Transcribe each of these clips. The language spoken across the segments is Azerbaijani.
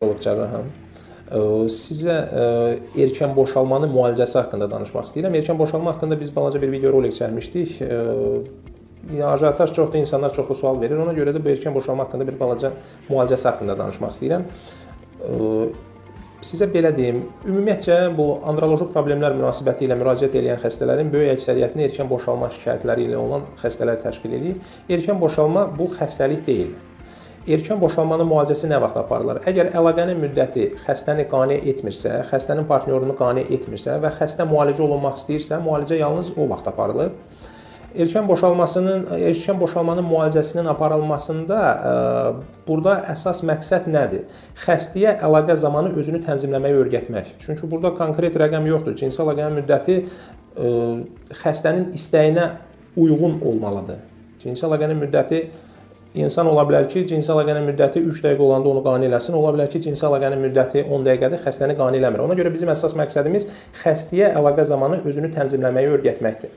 Cərrahım. Sizə erkən boşalmanın müalicəsi haqqında danışmaq istəyirəm. Erkən boşalma haqqında biz balaca bir video rolik çəkmişdik. Ajataj çoxdur, insanlar çoxlu sual verir. Ona görə də bu erkən boşalma haqqında bir balaca müalicəsi haqqında danışmaq istəyirəm. Sizə belə deyim, ümumiyyətcə bu androloji problemlər münasibəti ilə müraciət edən xəstələrin böyük əksəriyyətini erkən boşalma şikayətləri ilə olan xəstələr təşkil edir. Erkən boşalma bu xəstəlik deyil. Erkən boşalmanın müalicəsi nə vaxt aparılır? Əgər əlaqənin müddəti xəstəni qane etmirsə, xəstənin partnyorunu qane etmirsə və xəstə müalicə olunmaq istəyirsə, müalicə yalnız o vaxt aparılır. Erkən boşalmanın müalicəsinin aparılmasında burada əsas məqsəd nədir? Xəstəyə əlaqə zamanı özünü tənzimləməyi öyrətmək. Çünki burada konkret rəqəm yoxdur. Cinsi əlaqənin müddəti xəstənin istəyinə uyğun olmalıdır. Cinsi əlaqənin müddəti İnsan ola bilər ki, cinsi əlaqənin müddəti 3 dəqiqə olanda onu qane eləsin, ola bilər ki, cinsi əlaqənin müddəti 10 dəqiqədir, xəstəni qane eləmir. Ona görə bizim əsas məqsədimiz xəstəyə əlaqə zamanı özünü tənzimləməyi öyrətməkdir.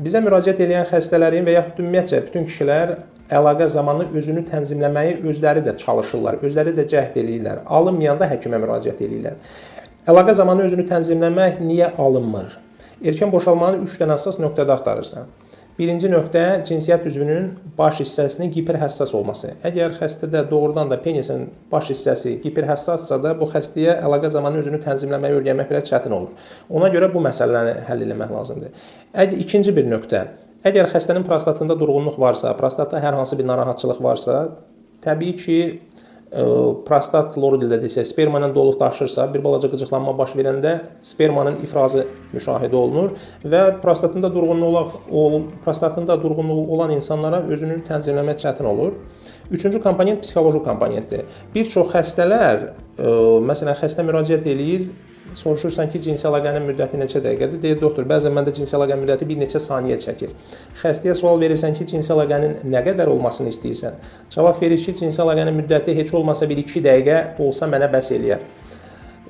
Bizə müraciət edən xəstələrin və yaxud ümumiyyətcə bütün kişilər əlaqə zamanı özünü tənzimləməyi özləri də çalışırlar, özləri də cəhd edirlər. Alınmayanda həkimə müraciət edirlər. Əlaqə zamanı özünü tənzimləmək niyə alınmır? Erkən boşalmanın 3 dənə əsas nöqtədə axtarırsan. Birinci nöqtə cinsiyyət üzvünün baş hissəsinin hiperhəssas olması. Əgər xəstədə doğrudan da penisin baş hissəsi hiperhəssassa da bu xəstəyə əlaqə zamanı özünü tənzimləməyi öyrənmək biraz çətin olur. Ona görə bu məsələni həll etmək lazımdır. İkinci bir nöqtə. Əgər xəstənin prostatında durğunluq varsa, prostatda hər hansı bir narahatçılıq varsa, təbii ki, prostat lor dildə desə, spermanın doluq daşırsa, bir balaca qıcıqlanma baş verəndə spermanın ifrazı müşahidə olunur və prostatında durğunluğu olan insanlara özünü tənzimləmək çətin olur. Üçüncü komponent psixoloji komponentdir. Bir çox xəstələr, məsələn, xəstə müraciət eləyir, soruşursan ki, cinsi əlaqənin müddəti neçə dəqiqədir? Deyir, doktor, bəzən məndə cinsi əlaqənin müddəti bir neçə saniyə çəkir. Xəstəyə sual verirsən ki, cinsi əlaqənin nə qədər olmasını istəyirsən? Cavab verir ki, cinsi əlaqənin müddəti heç olmasa 1-2 dəqiqə olsa mənə bəs eləyər.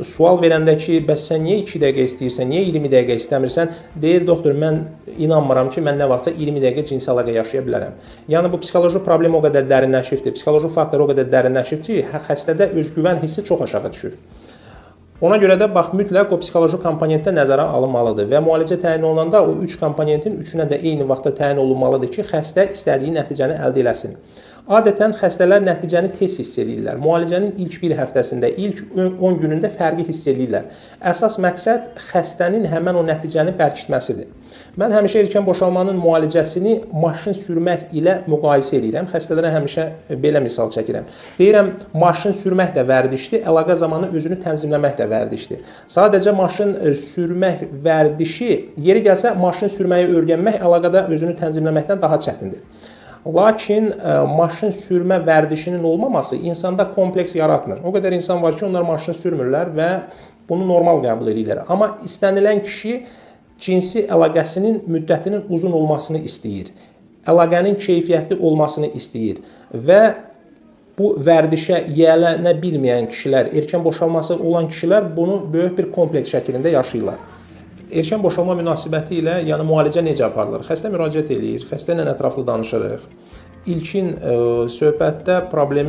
Sual verəndə ki, bəs sən niyə 2 dəqiqə istəyirsən, niyə 20 dəqiqə istəmirsən? Deyir, doktor, mən inanmıram ki, mən nə vaxtsa 20 dəqiqə cinsi əlaqə yaşaya bilərəm. Yəni, bu psixoloji problem o qədər dərinləşibdir, psixoloji faktor o qədər dərinləşib ki, xəstədə özgüvən hissi çox aşağı düşür. Ona görə də bax, mütləq o psixoloji komponentdə nəzərə alınmalıdır və müalicə təyin olunanda o 3 komponentin üçünə də eyni vaxtda təyin olunmalıdır ki, xəstə istədiyi nəticəni əldə eləsin. Adətən xəstələr nəticəni tez hiss edirlər. Müalicənin ilk bir həftəsində, ilk 10 günündə fərqi hiss edirlər. Əsas məqsəd xəstənin həmən o nəticəni bərkitməsidir. Mən həmişə erkən boşalmanın müalicəsini maşın sürmək ilə müqayisə edirəm. Xəstələrə həmişə belə misal çəkirəm. Deyirəm, maşın sürmək də vərdişdir, əlaqə zamanı özünü tənzimləmək də vərdişdir. Sadəcə maşın sürmək vərdişi, yeri gəlsə maşın sürməyi öyrənmək əlaqədə özünü tənzimləməkdən daha çətindir. Lakin maşın sürmə vərdişinin olmaması insanda kompleks yaratmır. O qədər insan var ki, onlar maşın sürmürlər və bunu normal qəbul edirlər. Amma istənilən kişi cinsi əlaqəsinin müddətinin uzun olmasını istəyir. Əlaqənin keyfiyyətli olmasını istəyir və bu vərdişə yiyələnə bilməyən kişilər, erkən boşalması olan kişilər bunu böyük bir kompleks şəklində yaşayırlar. Erkən boşalma münasibəti ilə yəni müalicə necə aparılır? Xəstə müraciət eləyir, xəstə ilə ətraflı danışırıq. İlkin söhbətdə problem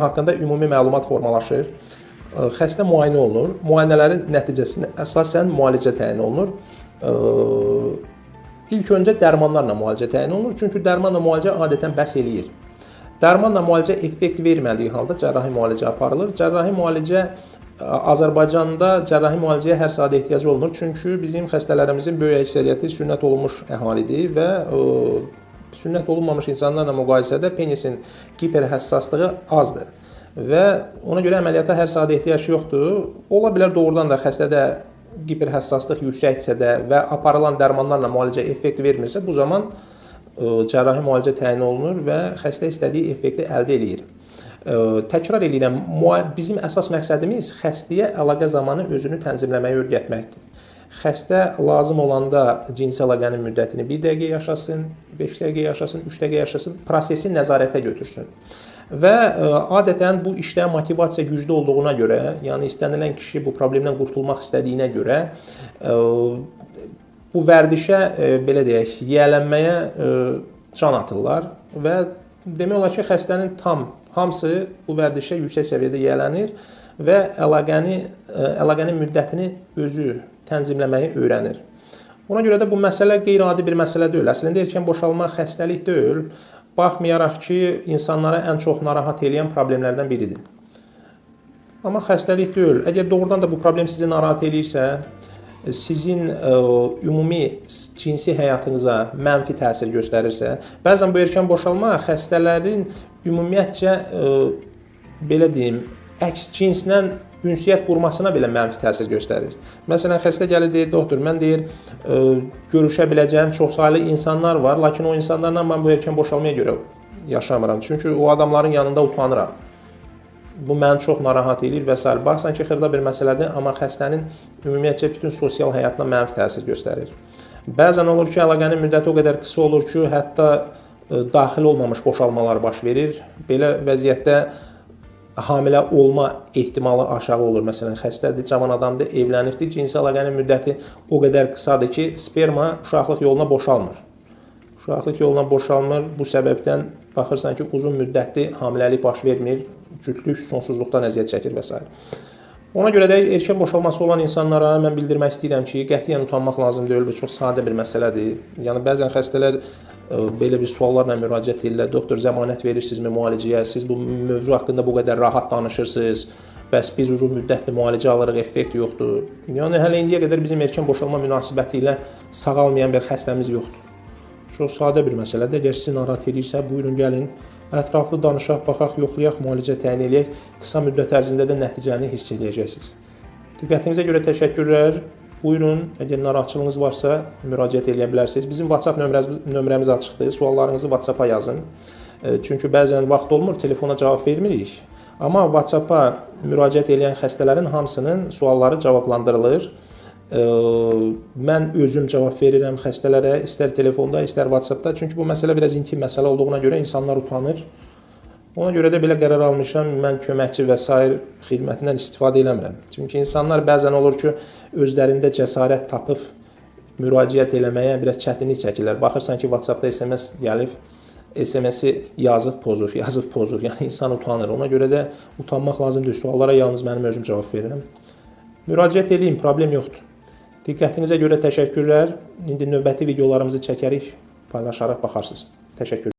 haqqında ümumi məlumat formalaşır. Xəstə müayinə olunur. Müayinələrin nəticəsində əsasən müalicə təyin olunur. İlk öncə dərmanlarla müalicə təyin olunur. Çünki dərmanla müalicə adətən bəs eləyir. Dərmanla müalicə effekt vermədiyi halda cərrahi müalicə aparılır. Cərrahi müalicə Azərbaycanda cərrahi müalicəyə hər sadə ehtiyac olunur. Çünki bizim xəstələrimizin böyük əksəriyyəti sünnət olunmuş əhalidir və sünnət olunmamış insanlarla müqayisədə penisin hiperhəssaslığı azdır. Və ona görə əməliyyata hər sadə ehtiyac yoxdur. Ola bilər doğrudan da xəstədə hiperhəssaslıq yüksəksə də və aparılan dərmanlarla müalicə effekt vermirsə, bu zaman cərrahi müalicə təyin olunur və xəstə istədiyi effekti əldə edir. Təkrar edirəm, bizim əsas məqsədimiz xəstəyə əlaqə zamanı özünü tənzimləməyi öyrətməkdir. Xəstə lazım olanda cinsi əlaqənin müddətini 1 dəqiqə yaşasın, 5 dəqiqə yaşasın, 3 dəqiqə yaşasın, prosesi nəzarətə götürsün. Və adətən bu işdə motivasiya güclü olduğuna görə, yəni istənilən kişi bu problemdən qurtulmaq istədiyinə görə bu vərdişə, belə deyək, yiyələnməyə can atırlar və demək olar ki, xəstənin tam Hamısı bu vərdişə yüksək səviyyədə yiyələnir və əlaqənin müddətini özü tənzimləməyi öyrənir. Ona görə də bu məsələ qeyri-adi bir məsələ deyil. Əslində erkən boşalma xəstəlik deyil, baxmayaraq ki, insanlara ən çox narahat edən problemlərdən biridir. Amma xəstəlik deyil. Əgər doğrudan da bu problem sizi narahat edirsə, sizin ümumi cinsi həyatınıza mənfi təsir göstərirsə, bəzən bu erkən boşalma xəstələrin ümumiyyətcə belə deyim, əks cinslə ünsiyyət qurmasına belə mənfi təsir göstərir. Məsələn, xəstə gəlir deyir, doktor, mən deyir, görüşə biləcəyim çoxsaylı insanlar var, lakin o insanlarla mən bu erkən boşalmaya görə yaşamıram. Çünki o adamların yanında utanıram. Bu məni çox narahat edir və s. Baxsan ki, xırda bir məsələdir, amma xəstənin ümumiyyətcə bütün sosial həyatına mənfi təsir göstərir. Bəzən olur ki, əlaqənin müddəti o qədər qısa olur ki, hətta daxil olmamış boşalmalar baş verir. Belə vəziyyətdə hamilə olma ehtimalı aşağı olur. Məsələn, xəstədir, cavan adamdır, evlənibdir, cinsi əlaqənin müddəti o qədər qısadır ki, sperma uşaqlıq yoluna boşalmır. Uşaqlıq yoluna boşalmır, bu səbəbdən baxırsan ki, uzun müddətli hamiləlik baş vermir, cütlük sonsuzluqdan əziyyət çəkir və s. Ona görə də erkən boşalması olan insanlara mən bildirmək istəyirəm ki, qətiyyən utanmaq lazım deyil, bu çox sadə bir məsələdir. Yəni, bəzən xəstələr belə bir suallarla müraciət edirlər, doktor, zəmanət verirsinizmi müalicəyə, siz bu mövzu haqqında bu qədər rahat danışırsınız, bəs biz uzun müddətli müalicə alırıq, effekt yoxdur. Yəni, hələ indiyə qədər bizim erkən boşalma münasibəti ilə sağalmayan bir xəstəmiz yoxdur. Çox sadə bir məsələdir. Əgər sizi narahat edirsə, buyurun gəlin, ətraflı danışaq, baxaq, yoxlayaq, müalicə təyin edək. Qısa müddət ərzində də nəticəni hiss edəcəksiniz. Diqqətinizə görə təşəkkürlər. Buyurun, əgər narahatçılığınız varsa, müraciət edə bilərsiniz. Bizim WhatsApp nömrəmiz açıqdır. Suallarınızı WhatsApp-a yazın. Çünki bəzən vaxt olmur, telefona cavab vermirik. Amma WhatsApp-a müraciət edən xəstələrin hamısının sualları cavablandırılır. Mən özüm cavab verirəm xəstələrə, istər telefonda, istər WhatsApp-da. Çünki bu məsələ biraz intim məsələ olduğuna görə insanlar utanır. Ona görə də belə qərar almışam, mən köməkçi və s. xidmətindən istifadə eləmirəm. Çünki insanlar bəzən olur ki, özlərində cəsarət tapıb müraciət eləməyə biraz çətinlik çəkirlər. Baxırsan ki, WhatsApp-da SMS gəlib, SMS-i yazıb pozur. Yəni insan utanır. Ona görə də utanmaq lazımdır. Suallara yalnız mənim özüm cavab verirəm. Müraciət edeyim, problem yoxdur. Diqqətinizə görə təşəkkürlər. İndi növbəti videolarımızı çəkərik, paylaşaraq baxarsınız. Təşəkkür.